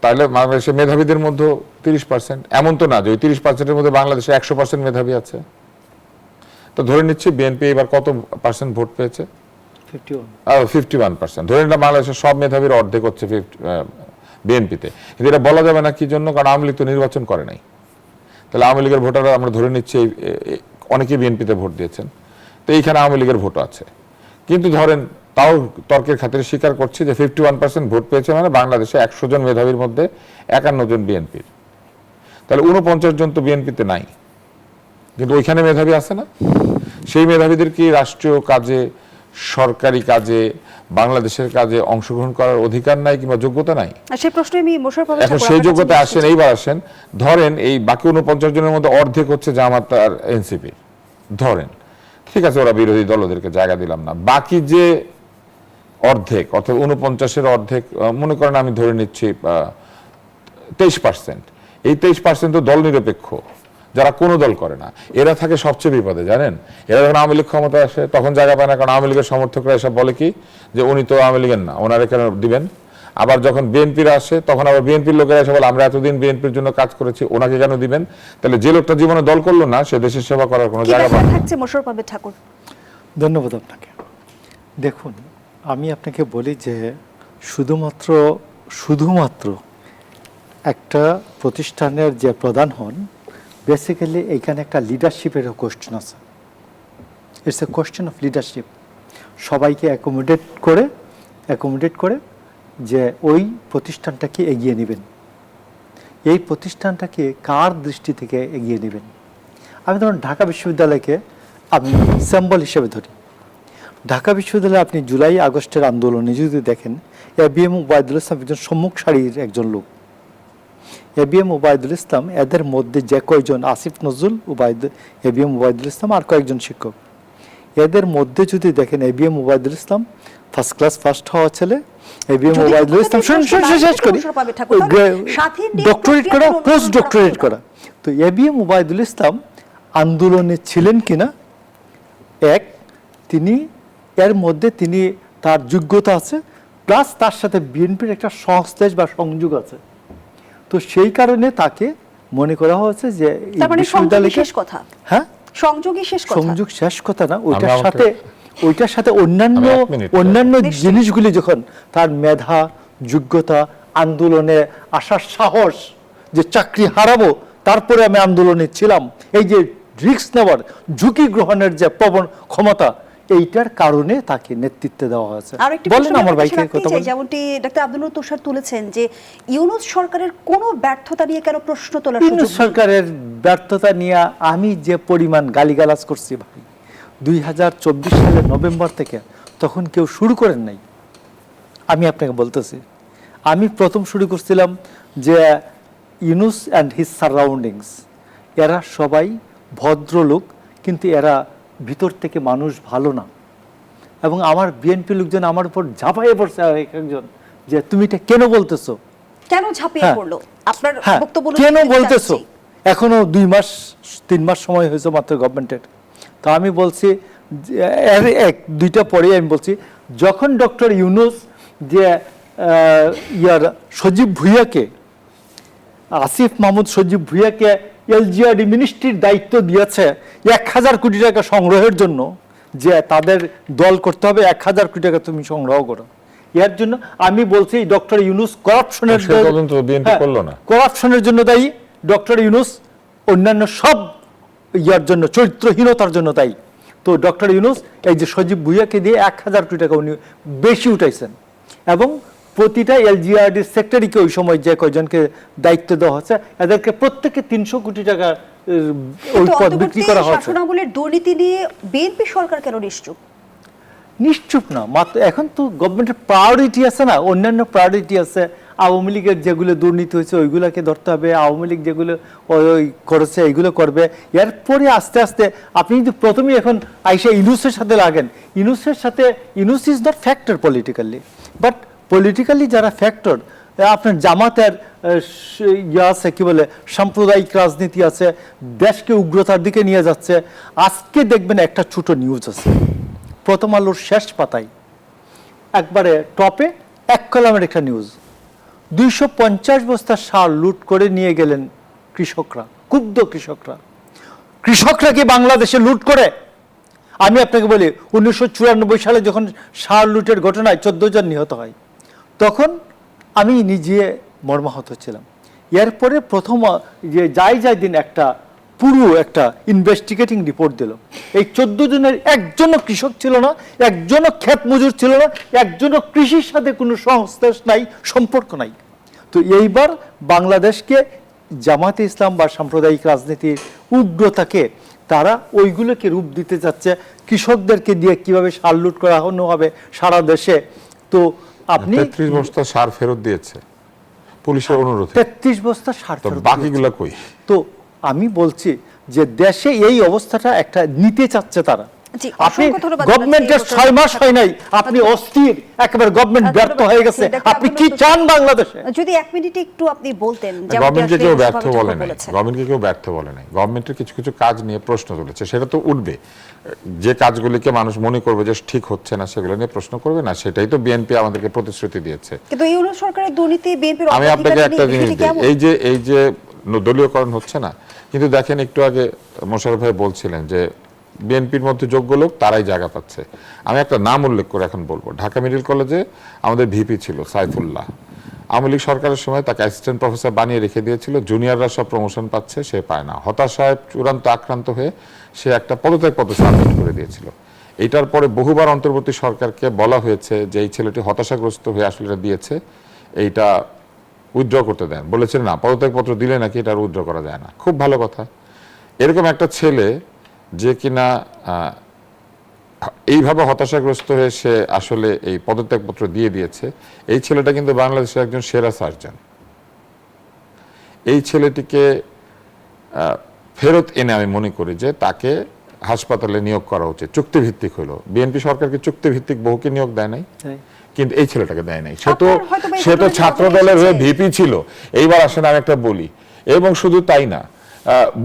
তাহলে বাংলাদেশে মেধাবীদের মধ্যে 30%, এমন তো না যে ওই 30%-এর মধ্যে বাংলাদেশে 100% মেধাবী আছে। তো ধরে নিচ্ছি বিএনপি এবার কত পার্সেন্ট ভোট পেয়েছে? 51%। ধরে নিলাম বাংলাদেশের সব মেধাবীর অর্ধেক হচ্ছে বিএনপিতে। কিন্তু এটা বলা যাবে না কি জন্য? কারণ আওয়ামী লীগ তো নির্বাচন করে নাই। তাহলে আওয়ামী লীগের ভোটাররা আমরা ধরে নিচ্ছি অনেকেই বিএনপিতে ভোট দিয়েছেন, তো এইখানে আওয়ামী লীগের ভোটও আছে। কিন্তু ধরেন তাও তর্কের খাতিরে স্বীকার করছি যে 51% ভোট পেয়েছে, মানে বাংলাদেশে 100 জন মেধাবীর মধ্যে 51 জন বিএনপির, তাহলে 49 জন তো বিএনপিতে নাই, কিন্তু ওইখানে মেধাবী আছে না? সেই মেধাবীদের কি রাষ্ট্রীয় কাজে, সরকারি কাজে, বাংলাদেশের কাজে অংশগ্রহণ করার অধিকার নাই কিংবা যোগ্যতা নাই? সেই প্রশ্নে আমি মোশাররফ আহমেদ এখন ঠাকুর সেই আপনার কাছে যোগ্যতা জিজ্ঞেস আসেন, করছি। এইবার আসেন, ধরেন এই বাকি 49 জনের মধ্যে অর্ধেক হচ্ছে জামাত আর এনসিপি, ধরেন ঠিক আছে, ওরা বিরোধী দল, ওদেরকে জায়গা দিলাম না, বাকি যে অর্ধেক, অর্থাৎ 49-এর অর্ধেক, মনে করেন আমি ধরে নিচ্ছি 23%, এই 23% তো দল নিরপেক্ষ, যারা কোনো দল করে না, এরা থাকে সবচেয়ে বিপদে, জানেন? এরা যখন আওয়ামী লীগ ক্ষমতায় আসে তখন জায়গা পায় না, কারণ আওয়ামী লীগের সমর্থকরা এসব বলে কি যে উনি তো আওয়ামী লীগের না, ওনারা কেন দিবেন? আবার যখন বিএনপির আসে তখন আবার বিএনপির লোকেরা এসে বলে আমরা এতদিন বিএনপির জন্য কাজ করেছি, ওনাকে কেন দিবেন? তাহলে যে লোকটা জীবনে দল করলো না, সে দেশের সেবা করার কোনো কি জায়গা ব্যাখ্যা পায় না। থাকছে মোশাররফ আহমেদ ঠাকুর? ধন্যবাদ আপনাকে। দেখুন, আমি আপনাকে বলি যে শুধুমাত্র একটা প্রতিষ্ঠানের যে প্রধান হন, বেসিক্যালি এইখানে একটা লিডারশিপের কোয়েশ্চেন আছে। It's a question of leadership. সবাইকে অ্যাকোমোডেট করে যে ওই প্রতিষ্ঠানটাকে এগিয়ে নেবেন, এই প্রতিষ্ঠানটাকে কার দৃষ্টি থেকে এগিয়ে নেবেন। আমি ধরুন ঢাকা বিশ্ববিদ্যালয়কে আমি স্যাম্পল হিসেবে ধরি। ঢাকা বিশ্ববিদ্যালয়ে আপনি জুলাই আগস্টের আন্দোলনে যদি দেখেন, এবিএম ওবায়দুল ইসলাম একজন সম্মুখ সারির একজন লোক। এবিএম ওবায়দুল ইসলাম, এদের মধ্যে যে কয়জন, আসিফ নজরুল, এবিএম ওবায়দুল ইসলাম আর কয়েকজন শিক্ষক, এদের মধ্যে যদি দেখেন এবিএম ওবায়দুল ইসলাম ফার্স্ট ক্লাস ফার্স্ট হওয়া ছেলে, এবিএম ওবায়দুল ইসলাম শেষ করি ডক্টরেট করা, পোস্ট ডক্টরেট করা। তো এবিএম ওবায়দুল ইসলাম আন্দোলনে ছিলেন কিনা, তিনি এর মধ্যে তার যোগ্যতা আছে, প্লাস তার সাথে বিএনপির একটা সংশ্লেষ বা সংযোগ আছে। তো সেই কারণে তাকে মনে করা হয়েছে যে সংযোগ শেষ কথা না, ওইটার সাথে অন্যান্য জিনিসগুলি, যখন তার মেধা, যোগ্যতা, আন্দোলনে আসার সাহস, যে চাকরি হারাবো তারপরে আমি আন্দোলনে ছিলাম, এই যে রিস্ক নেওয়ার, ঝুঁকি গ্রহণের যে ক্ষমতা, এইটার কারণে তাকে নেতৃত্ব দেওয়া হয়েছে। বলেন আমার ভাইকে কথা বলেন। যেমনটি ডক্টর আব্দুল নূর তুষার তুলেছেন যে ইউনূস সরকারের কোনো ব্যর্থতা নিয়ে কেন প্রশ্ন তোলার সুযোগ? ইউনূস সরকারের ব্যর্থতা নিয়ে আমি যে পরিমাণ গালিগালাজ করছি ভাই, 2024 সালের নভেম্বর থেকে তখন কেউ শুরু করেন নাই। আমি আপনাকে বলতেছি, আমি প্রথম শুরু করছিলাম যে ইউনূস অ্যান্ড হিজ সারাউন্ডিংস, এরা সবাই ভদ্রলোক, কিন্তু এরা ভিতর থেকে মানুষ ভালো না। এবং আমার বিএনপি লোকজন আমার উপর ঝাঁপাইয়ে পড়ছে একজন, যে তুমি এটা কেন বলতেছো, কেন ঝাঁপিয়ে পড়লো? আপনার বক্তব্য কেন বলতেছো? এখনো 2-3 মাস সময় হয়েছে মাত্র গভর্নমেন্টের। তো আমি বলছি, দুইটা পরে আমি বলছি, যখন ডক্টর ইউনূস যে সজীব ভুঁইয়াকে, আসিফ মাহমুদ সজীব ভুঁইয়াকে এলজিআরডি মিনিস্ট্রির দায়িত্ব দিয়েছে 1000 কোটি টাকা সংগ্রহের জন্য, যে তাদের দল করতে হবে, 1000 কোটি টাকা তুমি সংগ্রহ করো, এর জন্য আমি বলছি ডক্টর ইউনূস করাপশনের জন্য দায়ী। ডক্টর ইউনূস অন্যান্য সব জন্য, চরিত্রহীনতার জন্য দায়ী। তো ডক্টর ইউনূস এই যে সজীব ভুঁইয়াকে দিয়ে 1000 কোটি টাকা উনি বেশি উঠাইছেন, এবং প্রতিটা এলজিআরডির সেক্টরিকে ওই সময় যে কয়জনকে দায়িত্ব দেওয়া হচ্ছে, এদেরকে প্রত্যেকে 300 কোটি টাকা ওই পদ বিক্রি করা হচ্ছে। শাসনামলের দুর্নীতি নিয়ে বিএনপি সরকার কেন নিশ্চুপ না? মাত্র এখন তো গভর্নমেন্টের প্রায়োরিটি আছে না, অন্যান্য প্রায়োরিটি আছে। আওয়ামী লীগের যেগুলো দুর্নীতি হয়েছে ওইগুলোকে ধরতে হবে, আওয়ামী লীগ যেগুলো করেছে এইগুলো করবে। এরপরে আস্তে আস্তে আপনি যদি প্রথমেই এখন আইসা ইউনূসের সাথে লাগেন, Yunus is not factor politically, but politically যারা ফ্যাক্টর, আপনার জামাতের আছে, কি বলে, সাম্প্রদায়িক রাজনীতি আছে, দেশকে উগ্রতার দিকে নিয়ে যাচ্ছে। আজকে দেখবেন একটা ছোট নিউজ আছে, প্রথম আলোর শেষ পাতায় একবারে টপে 1 কলামের একটা নিউজ, 250 বস্তা সার লুট করে নিয়ে গেলেন কৃষকরা, ক্ষুব্ধ কৃষকরা কি বাংলাদেশে লুট করে? আমি আপনাকে বলি, 1994 সালে যখন সার লুটের ঘটনায় 14 জন নিহত হয়, তখন আমি নিজে মর্মাহত ছিলাম। এরপরে প্রথম যে যাই দিন একটা পুরো একটা ইনভেস্টিগেটিং রিপোর্ট দিল। এই 14 জনের একজনও কৃষক ছিল না, একজনও ক্ষেত মজুর ছিল না, একজনও কৃষির সাথে কোনো সংশ্লেষ নাই, সম্পর্ক নাই। তো এইবার বাংলাদেশকে জামাতে ইসলাম বা সাম্প্রদায়িক রাজনীতির উগ্রতাকে তারা ওইগুলোকে রূপ দিতে যাচ্ছে, কৃষকদেরকে দিয়ে কিভাবে সার লুট করা হবে সারা দেশে। তো আপনি 33 বস্তা সার ফেরত দিয়েছে পুলিশের অনুরোধে, 33 বস্তা সার তো ফেরত বাকিগুলা কই? তো আমি বলছি যে দেশে এই অবস্থাটা একটা নিতে চাচ্ছে তারা। জি, আপনি অসংখ্য ধন্যবাদ গভর্নমেন্টের জানাচ্ছি। 6 মাস হয় নাই, আপনি অস্থির, একেবারে গভর্নমেন্ট ব্যর্থ হয়ে গেছে। আপনি কি চান বাংলাদেশে? যদি 1 মিনিটে একটু আপনি বলতেন, গভর্নমেন্টকে কেউ ব্যর্থ বলে নাই, বলেছেন। গভর্নমেন্টকে কেউ ব্যর্থ বলে নাই। গভর্নমেন্টের কিছু কিছু কাজ নিয়ে প্রশ্ন তুলেছে, সেটা তো উঠবে। যে কাজগুলিকে মানুষ মনে করবে যে ঠিক হচ্ছে না, সেগুলো নিয়ে প্রশ্ন করবে না, সেটাই তো বিএনপি আমাদেরকে প্রতিশ্রুতি দিয়েছে। কিন্তু এই ইউনূস সরকারের দুর্নীতি, বিএনপির আমি আপনাকে একটা জিনিস দিই, এই যে দলীয়করণ হচ্ছে না, কিন্তু দেখেন একটু আগে মোশাররফ ভাই বলছিলেন যে বিএনপির মধ্যে যোগ্য লোক তারাই জায়গা পাচ্ছে। আমি একটা নাম উল্লেখ করে এখন বলবো, ঢাকা মেডিকেল কলেজে আমাদের ভিপি ছিল সাইফুল্লাহ, আওয়ামী লীগ সরকারের সময় তাকে অ্যাসিস্ট্যান্ট প্রফেসর বানিয়ে রেখে দিয়েছিল, জুনিয়ররা সব প্রমোশন পাচ্ছে, সে পায় না। হতাশায় চূড়ান্ত আক্রান্ত হয়ে সে একটা পদত্যাগপত্র সাবমিট করে দিয়েছিল। এটার পরে বহুবার অন্তর্বর্তী সরকারকে বলা হয়েছে যে এই ছেলেটি হতাশাগ্রস্ত হয়ে আসলে এটা দিয়েছে, এইটা উইথড্র করতে দেন। বলেছেন না, পদত্যাগপত্র দিলে নাকি এটা উইথড্র করা যায় না। খুব ভালো কথা। এরকম একটা ছেলে যে কিনা এইভাবে হতাশাগ্রস্ত হয়ে সে আসলে এই পদত্যাগপত্র দিয়ে দিয়েছে, এই ছেলেটা কিন্তু বাংলাদেশের একজন সেরা সার্জন। এই ছেলেটিকে ফেরত এনে আমি মনে করি যে তাকে হাসপাতালে নিয়োগ করা উচিত, চুক্তিভিত্তিক হলো। বিএনপি সরকারকে চুক্তিভিত্তিক বহুকে নিয়োগ দেয় নাই, কিন্তু এই ছেলেটাকে দেয় নাই। সে তো ছাত্র দলের হয়ে ভিপি ছিল। এইবার আসেন আমি একটা বলি, এবং শুধু তাই না,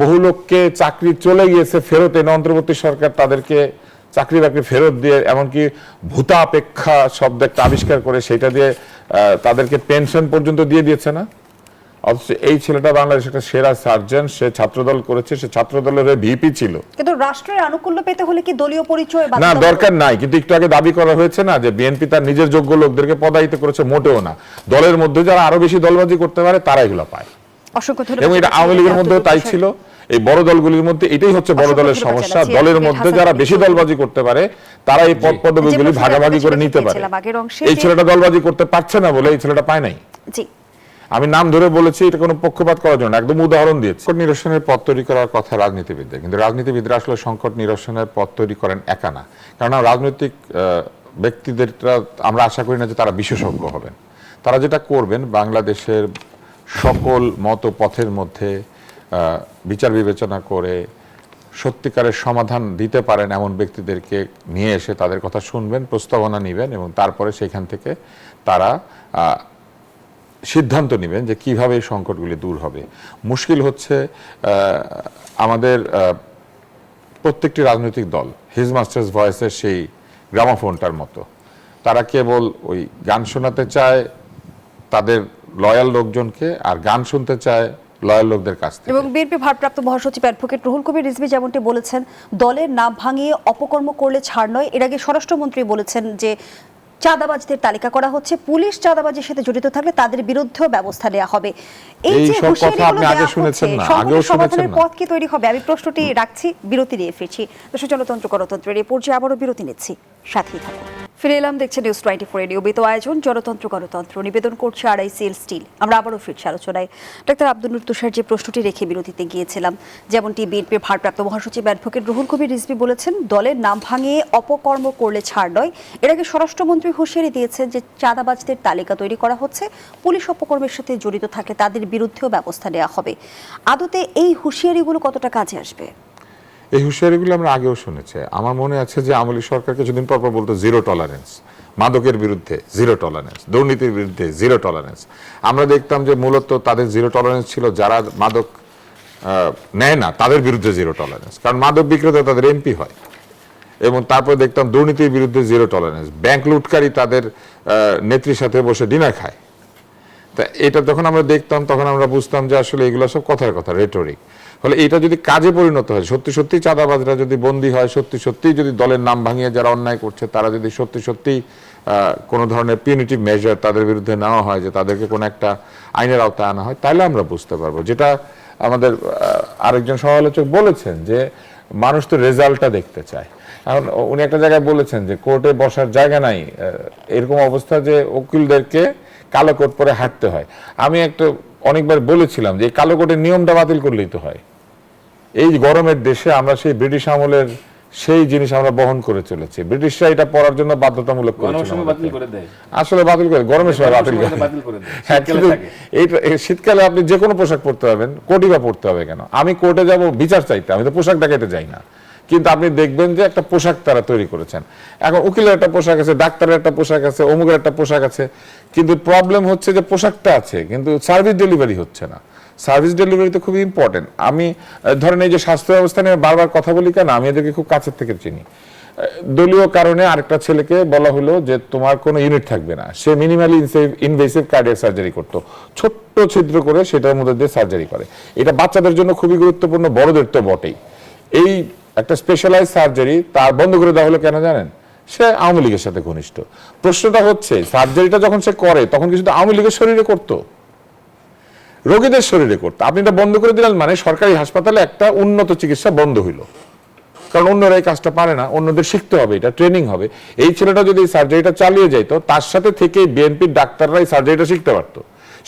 বহু লোককে চাকরি চলে গিয়েছে ফেরত এনে অন্তর্বর্তী সরকার তাদেরকে চাকরি বাকরি ফেরত দিয়ে, এমনকি ভূতাপেক্ষা শব্দ একটা আবিষ্কার করে সেটা দিয়ে তাদেরকে পেনশন পর্যন্ত দিয়ে দিয়েছে না। অথচ এই ছেলেটা বাংলাদেশের একটা সেরা সার্জন, সে ছাত্রদল করেছে, সে ছাত্রদলের ভিপি ছিল। কিন্তু রাষ্ট্রের আনুকূল্য পেতে হলে কি দলীয় পরিচয় না, দরকার নাই। কিন্তু একটু আগে দাবি করা হয়েছে না যে বিএনপি তার নিজের যোগ্য লোকদেরকে পদায়িত করেছে, মোটেও না। দলের মধ্যে যারা আরো বেশি দলবাজি করতে পারে তারা এগুলো পায়। অসংখ্য ধন্যবাদ। এবং এটা আওয়ামী লীগের মধ্যেও তাই ছিল। এই বড় দলগুলির মধ্যে এটাই হচ্ছে বড় দলের সমস্যা, দলের মধ্যে যারা বেশি দলবাজি করতে পারে তারা এই পদ পদবিগুলি ভাগাভাগি করে নিতে পারে। এই ছেলেটা দলবাজি করতে পারছে না বলে এই ছেলেটা পায় নাই। জি, আমি নাম ধরে বলেছি, এটা কোনো পক্ষপাত করার জন্য একদম উদাহরণ দিয়েছি। সংকট নিরসনের পথ তৈরি করার কথা রাজনীতিবিদদের, কিন্তু রাজনীতিবিদরা আসলে সংকট নিরসনের পথ তৈরি করেন একা না। কারণ রাজনৈতিক ব্যক্তিদের আমরা আশা করি না যে তারা বিশেষজ্ঞ হবেন। তারা যেটা করবেন, বাংলাদেশের সকল মত পথের মধ্যে বিচার বিবেচনা করে সত্যিকারের সমাধান দিতে পারেন এমন ব্যক্তিদেরকে নিয়ে এসে তাদের কথা শুনবেন, প্রস্তাবনা নেবেন, এবং তারপরে সেখান থেকে তারা সিদ্ধান্ত নেবেন যে কিভাবে এই সংকটগুলি দূর হবে। মুশকিল হচ্ছে আমাদের প্রত্যেকটি রাজনৈতিক দল হিজ মাস্টার্স ভয়েসের সেই গ্রামাফোনটার মতো, তারা কেবল ওই গান শোনাতে চায় তাদের লয়াল লোকজনকে, আর গান শুনতে চায় লয়াল লোকদের কাছ থেকে। এবং বিএনপি ভারপ্রাপ্ত মহাসচিব অ্যাডভোকেট রুহুল কবির রিজভী যেমনটি বলেছেন, দলের নাম ভাঙিয়ে অপকর্ম করলে ছাড় নয়। এর আগে স্বরাষ্ট্রমন্ত্রী বলেছেন যে চাঁদাবাজদের তালিকা করা হচ্ছে, পুলিশ চাঁদাবাজির সাথে জড়িত থাকলে তাদের বিরুদ্ধেও ব্যবস্থা নেওয়া হবে। এই যে আপনি আগে শুনেছেন না, আগেও সমাধানের পথ কি তৈরি হবে? আমি প্রশ্নটি রাখছি, বিরতি নিয়ে ফিরছি। দর্শক, জনতন্ত্র গণতন্ত্রের এই পর্যায়ে আবারও বিরতি নিচ্ছি, সাথেই থাকুন। ফিরে এলাম, দেখছেন নিউজ 24 নিয়মিত আয়োজন জনতন্ত্র গণতন্ত্র, নিবেদন করছে আড়াইসিএল স্টিল। আমরা আবারও ফিরছি আলোচনায়। ডাক্তার আব্দুল নূর তুষার যে প্রশ্নটি রেখে বিরতিতে গিয়েছিলাম, যেমনটি বিএনপির ভারপ্রাপ্ত মহাসচিব অ্যাডভোকেট রুহুল কবির রিজভী বলেছেন, দলের নাম ভাঙিয়ে অপকর্ম করলে ছাড় নয়। এর আগে স্বরাষ্ট্রমন্ত্রী হুঁশিয়ারি দিয়েছেন যে চাঁদাবাজদের তালিকা তৈরি করা হচ্ছে, পুলিশ অপকর্মের সাথে জড়িত থাকলে তাদের বিরুদ্ধেও ব্যবস্থা নেওয়া হবে। আদতে এই হুঁশিয়ারিগুলো কতটা কাজে আসবে? এই হুঁশিয়ারিগুলো আমরা আগেও শুনেছি। আমার মনে আছে যে আওয়ামী লীগ সরকার কিছুদিন পর বলতো জিরো টলারেন্স, মাদকের বিরুদ্ধে জিরো টলারেন্স, দুর্নীতির বিরুদ্ধে জিরো টলারেন্স। আমরা দেখতাম যে মূলত তাদের জিরো টলারেন্স ছিল যারা মাদক নেয় না তাদের বিরুদ্ধে জিরো টলারেন্স, কারণ মাদক বিক্রেতা তাদের এমপি হয়। এবং তারপর দেখতাম দুর্নীতির বিরুদ্ধে জিরো টলারেন্স, ব্যাংক লুটকারী তাদের নেত্রীর সাথে বসে ডিনার খায়। তা এটা যখন আমরা দেখতাম তখন আমরা বুঝতাম যে আসলে এগুলো সব কথার কথা, রেটরিক। ফলে এটা যদি কাজে পরিণত হয়, সত্যি সত্যি চাঁদাবাজরা যদি বন্দী হয়, সত্যি সত্যি যদি দলের নাম ভাঙিয়ে যারা অন্যায় করছে তারা যদি সত্যি সত্যি কোনো ধরনের পিউনিটিভ মেজার তাদের বিরুদ্ধে নেওয়া হয়, যে তাদেরকে কোনো একটা আইনের আওতায় আনা হয়, তাহলে আমরা বুঝতে পারবো। যেটা আমাদের আরেকজন সমালোচক বলেছেন যে মানুষ তো রেজাল্টটা দেখতে চায়। এখন উনি একটা জায়গায় বলেছেন যে কোর্টে বসার জায়গা নাই, এরকম অবস্থা যে উকিলদেরকে কালো কোট পরে হাঁটতে হয়। আমি অনেকবার বলেছিলাম যে এই কালো কোটের নিয়মটা বাতিল করলেই তো হয়। এই গরমের দেশে আমরা সেই ব্রিটিশ আমলের সেই জিনিস আমরা বহন করে চলেছি। ব্রিটিশরা এটা পড়ার জন্য বাধ্যতামূলক করেছিল, আসলে বাতিল করে গরমের সময় বাতিল করে। হ্যাঁ, কিন্তু শীতকালে আপনি যে কোনো পোশাক পরতে পারবেন, কোটই বা পরতে হবে কেন? আমি কোর্টে যাব বিচার চাইতে, আমি তো পোশাক দেখাইতে যাই না। কিন্তু আপনি দেখবেন যে একটা পোশাক তারা তৈরি করেছেন। এখন উকিলের একটা পোশাক আছে, ডাক্তারের একটা পোশাক আছে, অমুকের একটা পোশাক আছে, কিন্তু প্রবলেম হচ্ছে যে পোশাকটা আছে কিন্তু সার্ভিস ডেলিভারি হচ্ছে না। সার্ভিস ডেলিভারি তো খুবই ইম্পর্টেন্ট। আমি ধরেন এই যে স্বাস্থ্য ব্যবস্থা নিয়ে বারবার কথা বলি কেন, আমি এদেরকে খুব কাছের থেকে চিনি। দলীয় কারণে আরেকটা ছেলেকে বলা হলো যে তোমার কোনো ইউনিট থাকবে না, সে মিনিমালি ইনভেসিভ কার্ডিয়াক সার্জারি করতো, ছোট্ট ছিদ্র করে সেটার মধ্যে দিয়ে সার্জারি করে। এটা বাচ্চাদের জন্য খুবই গুরুত্বপূর্ণ, বড়দের তো বটেই। এই একটা স্পেশালাইজ সার্জারি তার বন্ধ করে দেওয়া হলো কেন জানেন? সে আওয়ামী লীগের সাথে ঘনিষ্ঠ। প্রশ্নটা হচ্ছে সার্জারিটা যখন সে করে তখন কি শুধু আওয়ামী লীগের শরীরে করতো? রোগীদের শরীরে করতো। আপনি এটা বন্ধ করে দিলেন মানে সরকারি হাসপাতালে একটা উন্নত চিকিৎসা বন্ধ হইল, কারণ অন্যরা এই কাজটা পারে না, অন্যদের শিখতে হবে, এটা ট্রেনিং হবে। এই ছেলেটা যদি এই সার্জারিটা চালিয়ে যাইতো, তার সাথে থেকে বিএনপির ডাক্তাররা এই সার্জারিটা শিখতে পারতো।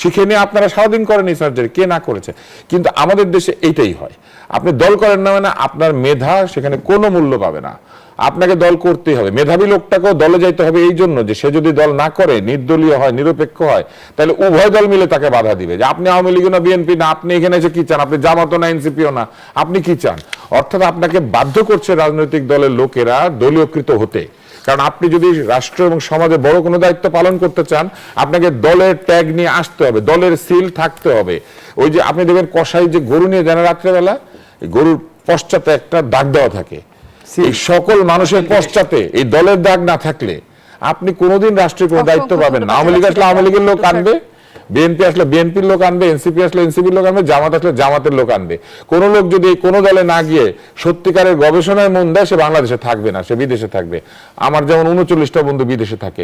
শিখে নিয়ে আপনারা সারাদিন করেন এই সার্জারি, কে না করেছে। কিন্তু আমাদের দেশে এইটাই হয়, আপনি দল করেন না মানে আপনার মেধা সেখানে কোনো মূল্য পাবে না, আপনাকে দল করতেই হবে। মেধাবী লোকটাকেও দলে যাইতে হবে এই জন্য যে সে যদি দল না করে, নির্দলীয় হয়, নিরপেক্ষ হয়, তাহলে উভয় দল মিলে তাকে বাধা দিবে যে আপনি আওয়ামী লীগ না বিএনপি না, আপনি এখানে এসে কি চান, আপনি জামাতও না এনসিপিও না, আপনি কি চান। অর্থাৎ আপনাকে বাধ্য করছে রাজনৈতিক দলের লোকেরা দলীয়কৃত হতে। কারণ আপনি যদি রাষ্ট্র এবং সমাজে বড় কোনো দায়িত্ব পালন করতে চান, আপনাকে দলের ট্যাগ নিয়ে আসতে হবে, দলের সিল থাকতে হবে। ওই যে আপনি দেখবেন কসাই যে গরু নিয়ে যান রাত্রেবেলা, গরুর পশ্চাতে একটা দাগ দেওয়া থাকে, এই সকল মানুষের পশ্চাতে এই দলের দাগ না থাকলে আপনি কোনোদিন রাষ্ট্রের কোনো দায়িত্ব পাবেন না। আওয়ামী লীগ আসলে আওয়ামী লীগের লোক আনবে, বিএনপি আসলে বিএনপির লোক আনবে, এনসিপি আসলে এনসিপির লোক আনবে, জামাত আসলে জামাতের লোক আনবে। কোন লোক যদি কোনো দলে না গিয়ে সত্যিকারের গবেষণায় মন দেয়, সে বাংলাদেশে থাকবে না, সে বিদেশে থাকবে। আমার যেমন 39টা বন্ধু বিদেশে থাকে,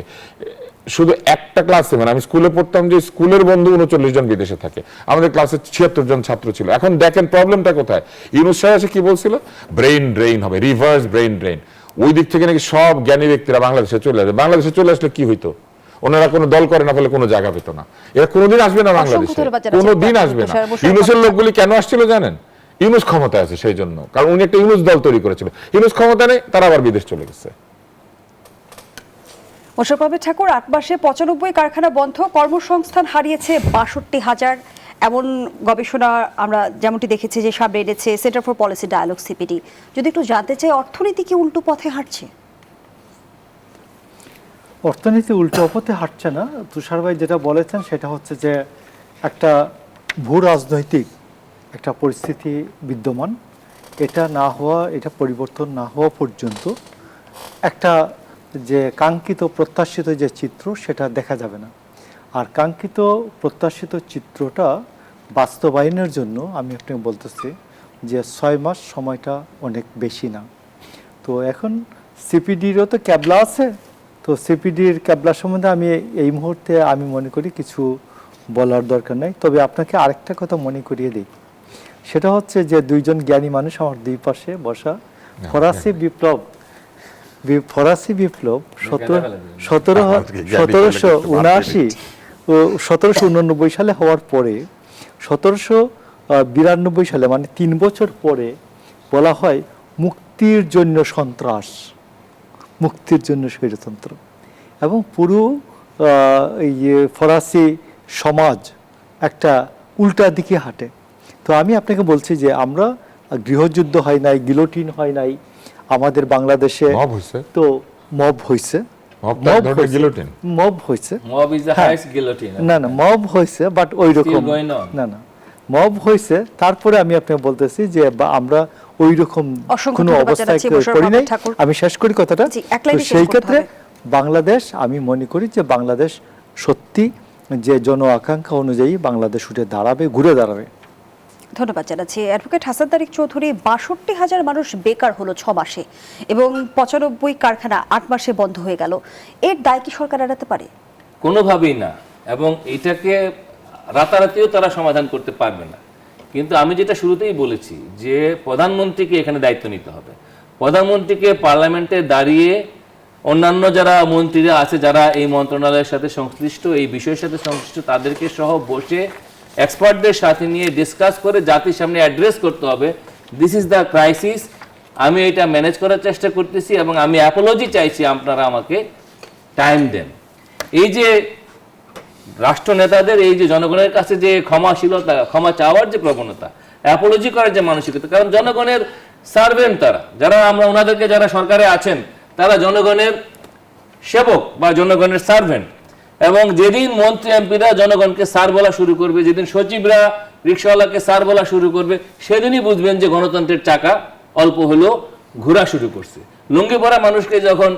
শুধু একটা ক্লাসে, মানে আমি স্কুলে পড়তাম যে স্কুলের বন্ধু 39 জন বিদেশে থাকে, আমাদের ক্লাসে 76 জন ছাত্র ছিল। এখন দেখেন প্রবলেমটা কোথায়। ইউনূস সাহেব এসে কি বলছিল, ব্রেইন ড্রেইন হবে, রিভার্স ব্রেইন ড্রেইন। ওই দিক থেকে নাকি সব জ্ঞানী ব্যক্তিরা বাংলাদেশে চলে আসবে। বাংলাদেশে চলে আসলে কি হইতো? ওনারা কোনো দল করে না ফলে কোনো জায়গা পেত না, এরা কোনোদিন আসবে না বাংলাদেশে, কোনোদিন আসবে না। ইউনূসের লোকগুলি কেন আসছিল জানেন? ইউনূস ক্ষমতায় আছে সেই জন্য, কারণ উনি একটা ইউনূস দল তৈরি করেছিল। ইউনূস ক্ষমতা নেই, তারা আবার বিদেশ চলে গেছে। মোশাররফ আহমেদ ঠাকুর, 8 মাসে 95 কারখানা বন্ধ, কর্মসংস্থান হারিয়েছে 62,000, এমন গবেষণা আমরা যেমনটি দেখেছি যে সামনে এনেছে centre for policy dialogue CPD. যদি একটু জানতে চাই, অর্থনীতি কি উল্টো পথে হাঁটছে? অর্থনীতি উল্টো পথে হাঁটছে না। তুষার ভাই যেটা বলেছেন সেটা হচ্ছে যে একটা ভূ রাজনৈতিক একটা পরিস্থিতি বিদ্যমান, এটা না হওয়া, এটা পরিবর্তন না হওয়া পর্যন্ত একটা যে কাঙ্ক্ষিত প্রত্যাশিত যে চিত্র সেটা দেখা যাবে না। আর কাঙ্ক্ষিত প্রত্যাশিত চিত্রটা বাস্তবায়নের জন্য আমি আপনাকে বলতেছি যে 6 মাস সময়টা অনেক বেশি না। তো এখন সিপিডিরও তো ক্যাবলা আছে, তো সিপিডির ক্যাবলা সম্বন্ধে আমি এই মুহূর্তে আমি মনে করি কিছু বলার দরকার নেই। তবে আপনাকে আরেকটা কথা মনে করিয়ে দিই, সেটা হচ্ছে যে দুইজন জ্ঞানী মানুষ আমার দুই পাশে বসা, ফরাসি বিপ্লব 1789 সালে হওয়ার পরে 1792 সালে মানে 3 বছর পরে বলা হয় মুক্তির জন্য সন্ত্রাস, মুক্তির জন্য স্বৈরতন্ত্র, এবং পুরো ফরাসি সমাজ একটা উল্টা দিকে হাঁটে। তো আমি আপনাকে বলছি যে আমরা গৃহযুদ্ধ হয় নাই, গিলোটিন হয় নাই আমাদের বাংলাদেশে, তো মব হয়েছে, মব হয়েছে, না না মব হয়েছে, বাট ওই রকম না, না মব হয়েছে। তারপরে আমি আপনাকে বলতেছি যে আমরা ওই রকম কোনো অবস্থায় করি নাই। আমি শেষ করি কথাটা। সেই ক্ষেত্রে বাংলাদেশ, আমি মনে করি যে বাংলাদেশ সত্যি যে জন আকাঙ্ক্ষা অনুযায়ী বাংলাদেশ উঠে দাঁড়াবে, ঘুরে দাঁড়াবে। ধন্যবাদ জানাচ্ছি অ্যাডভোকেট হাসান তারিক চৌধুরী। 62,000 মানুষ বেকার হলো 6 মাসে এবং 95 কারখানা 8 মাসে বন্ধ হয়ে গেল। এর দায় কি সরকার এড়াতে পারে? কোনোভাবেই না, এবং এটাকে রাতারাতিও তারা সমাধান করতে পারবে না। কিন্তু আমি যেটা শুরুতেই বলেছি যে প্রধানমন্ত্রীকে এখানে দায়িত্ব নিতে হবে। প্রধানমন্ত্রীকে পার্লামেন্টে দাঁড়িয়ে অন্যান্য যারা মন্ত্রীরা আছে যারা এই মন্ত্রণালয়ের সাথে সংশ্লিষ্ট, এই বিষয়ের সাথে সংশ্লিষ্ট, তাদেরকে সহ বসে এক্সপার্টদের সাথে নিয়ে ডিসকাস করে জাতির সামনে অ্যাড্রেস করতে হবে, দিস ইজ দ্য ক্রাইসিস, আমি এটা ম্যানেজ করার চেষ্টা করতেছি এবং আমি অ্যাপোলজি চাইছি, আপনারা আমাকে টাইম দেন। এই যে রাষ্ট্র নেতাদের এই যে জনগণের কাছে যে ক্ষমাশীলতা, ক্ষমা চাওয়ার যে প্রবণতা, অ্যাপোলজি করার যে মানসিকতা, কারণ জনগণের সার্ভেন্ট তারা, যারা আমরা ওনাদেরকে যারা সরকারে আছেন তারা জনগণের সেবক বা জনগণের সার্ভেন্ট। এবং যেদিন মন্ত্রী এমপিরা জনগণকে স্যার বলা শুরু করবে, যেদিন সচিবরা রিক্সাওয়ালাকে স্যার বলা শুরু করবে, সেদিনই বুঝবেন যে গণতন্ত্রের চাকা অল্প হলেও ঘোরা শুরু করছে। লুঙ্গি পরা মানুষকে যখন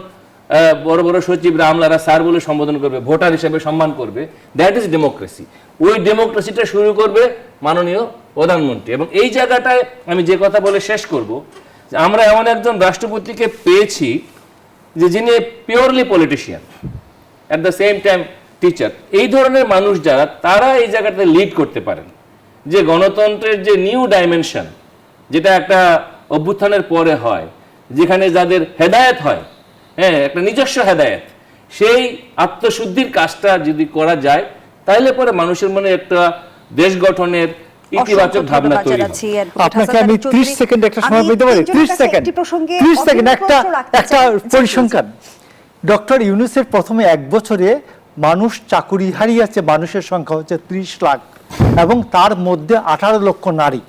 বড় বড় সচিবরা আমলারা স্যার বলে সম্বোধন করবে, ভোটার হিসেবে সম্মান করবে, দ্যাট ইজ ডেমোক্রেসি। ওই ডেমোক্রেসিটা শুরু করবে মাননীয় প্রধানমন্ত্রী। এবং এই জায়গাটায় আমি যে কথা বলে শেষ করব, যে আমরা এমন একজন রাষ্ট্রপতিকে পেয়েছি যে যিনি purely politician, at the same time teacher. এই ধরনের মানুষ যারা, তারা এই জায়গাটাতে লিড করতে পারেন, যে গণতন্ত্রের যে নিউ ডাইমেনশন, যেটা একটা অভ্যুত্থানের পরে হয়, যেখানে যাদের হেদায়েত হয়, হ্যাঁ, একটা নিজস্ব হেদায়েত, সেই আত্মশুদ্ধির কাজটা যদি করা যায়, তাহলে পরে মানুষের মনে একটা দেশ গঠনের ইতিবাচক ভাবনা তৈরি হবে। আপনাকে আমি 30 সেকেন্ড একটা সময় দিতে পারি? 30 সেকেন্ড একটা পরিসংখ্যান। ডক্টর ইউনূসের প্রথমে 1 বছরে মানুষ চাকুরি হারিয়েছে, মানুষের সংখ্যা হচ্ছে 30 লাখ, এবং তার মধ্যে 18 লক্ষ নারী।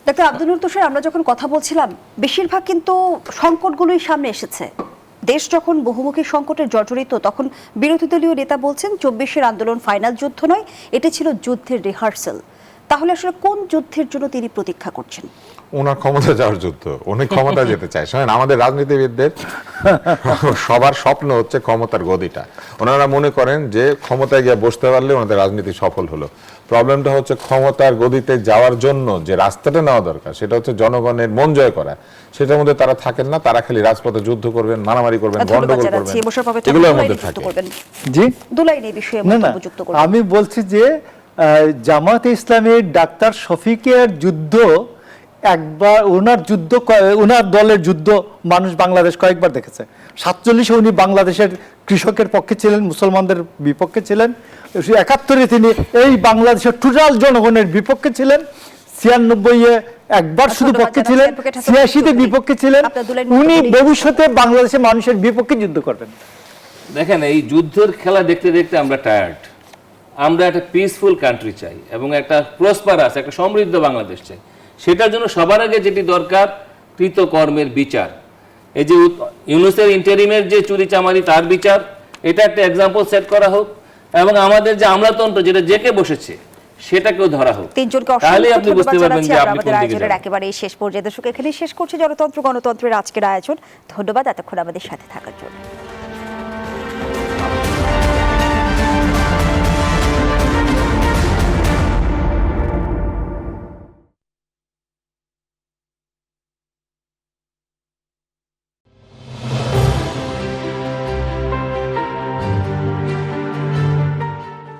ডক্টর আব্দুল তুষার, আমরা যখন কথা বলছিলাম বেশিরভাগ কিন্তু সংকটগুলোই সামনে এসেছে। দেশ যখন বহুমুখী সংকটে জর্জরিত, তখন বিরোধী দলীয় নেতা বলছেন 24-এর আন্দোলন ফাইনাল যুদ্ধ নয়, এটা ছিল যুদ্ধের রিহার্সাল। তাহলে আসলে কোন যুদ্ধের জন্য তিনি প্রতীক্ষা করছেন? ওনার ক্ষমতা যাওয়ার যুদ্ধ, উনি ক্ষমতা যেতে চায়। শোনেন, আমাদের রাজনীতিবিদদের সবার স্বপ্ন হচ্ছে ক্ষমতার গদিটা। ওনারা মনে করেন যে ক্ষমতায় গিয়ে বসতে পারলে ওনাদের রাজনীতি সফল হলো। প্রবলেমটা হচ্ছে ক্ষমতার গদিতে যাওয়ার জন্য যে রাস্তাটা নেওয়া দরকার, সেটা হচ্ছে জনগণের মন জয় করা। সেটার মধ্যে তারা থাকেন না, তারা খালি রাজপথে যুদ্ধ করবেন, মারামারি করবেন, গন্ডগোল করবেন, এগুলোর মধ্যে থাকে। জি, দুলাইন এই বিষয়ে যুক্ত করবেন। আমি বলছি যে জামায়াতে ইসলামের ডাক্তার শফিকের যুদ্ধ, একবার ওনার দলের যুদ্ধ মানুষ বাংলাদেশ কয়েকবার দেখেছে। 47-এ উনি বাংলাদেশের কৃষকের পক্ষে ছিলেন, মুসলমানদের বিপক্ষে ছিলেন। 71-এ তিনি এই বাংলাদেশের টোটাল জনগণের বিপক্ষে ছিলেন। 96-এ একবার শুধু পক্ষে ছিলেন, 86-তে বিপক্ষে ছিলেন। উনি ভবিষ্যতে বাংলাদেশের মানুষের বিপক্ষে যুদ্ধ করবেন। দেখেন, এই যুদ্ধের খেলা দেখতে দেখতে আমরা টায়ার্ড। আমরা একটা পিসফুল কান্ট্রি চাই এবং একটা প্রসপারাস, একটা সমৃদ্ধ বাংলাদেশ চাই। সেটার জন্য সবার আগে যেটি দরকার, কৃতকর্মের বিচার। এই যে ইউনূসের ইন্টারিমের যে চুরি চামারি, তার বিচার, এটা একটা এক্সাম্পল সেট করা হোক, এবং আমাদের যে আমলাতন্ত্র যেটা জেকে বসেছে সেটাকেও ধরা হোক। তাহলে আপনি বুঝতে পারবেন যে আপনি কোন দিকে যাবেন। একেবারে শেষ পর্যায়ে দর্শক, এখানেই শেষ করছি জনতন্ত্র গণতন্ত্রের আজকের আয়োজন। ধন্যবাদ এতক্ষণ আমাদের সাথে থাকার জন্য।